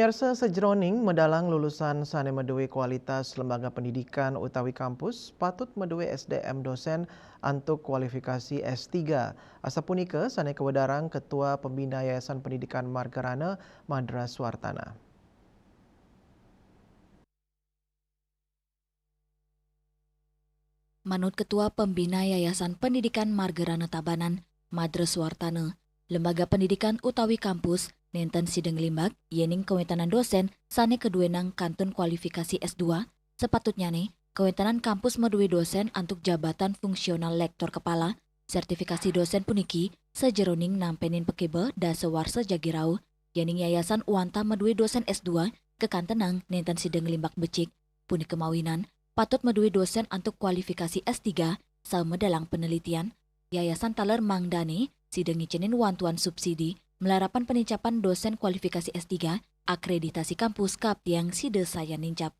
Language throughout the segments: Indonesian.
Pemirsa sejroning medalang lulusan sane meduwe kualitas lembaga pendidikan utawi kampus patut meduwe SDM dosen antuk kualifikasi S3. Asapunika sane kewedarang Ketua Pembina Yayasan Pendidikan Margarana Madra Suartana. Manut Ketua Pembina Yayasan Pendidikan Margarana Tabanan, Madra Suartana, lembaga pendidikan utawi kampus nenten sideng limbak yening kewetanan dosen sane keduenang kantun kualifikasi S2, sepatutnya nih kewetanan kampus meduwe dosen antuk jabatan fungsional lektor kepala, sertifikasi dosen puniki sejeroning nampenin pekebe da sewarse jagirau, yening yayasan uanta meduwe dosen S2 kekantenang nenten sideng limbak becik, puni kemawinan patut meduwe dosen untuk kualifikasi S3 sama dalam penelitian. Yayasan Taler Mangdani sidang ngicinin wantuan subsidi melarapan peningcapan dosen kualifikasi S3 akreditasi kampus kap yang side saya nincap.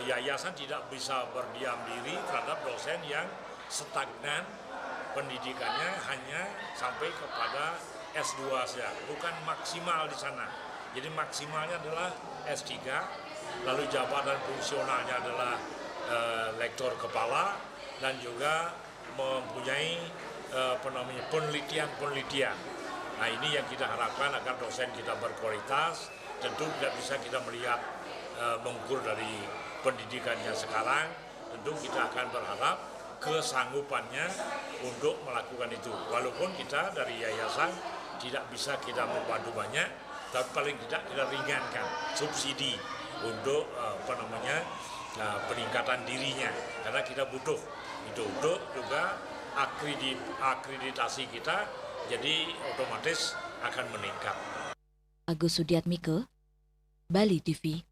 Yayasan tidak bisa berdiam diri terhadap dosen yang stagnan pendidikannya hanya sampai kepada S2 saja, bukan maksimal di sana. Jadi maksimalnya adalah S3, lalu jabatan fungsionalnya adalah lektor kepala dan juga mempunyai penelitian. Nah ini yang kita harapkan agar dosen kita berkualitas. Tentu tidak bisa kita melihat mengukur dari pendidikannya sekarang. Tentu kita akan berharap kesanggupannya untuk melakukan itu. Walaupun kita dari yayasan tidak bisa kita membantu banyak, tapi paling tidak kita ringankan subsidi untuk peningkatan dirinya, karena kita butuh itu untuk juga akreditasi kita jadi otomatis akan meningkat. Agus Sudiatmike, Bali TV.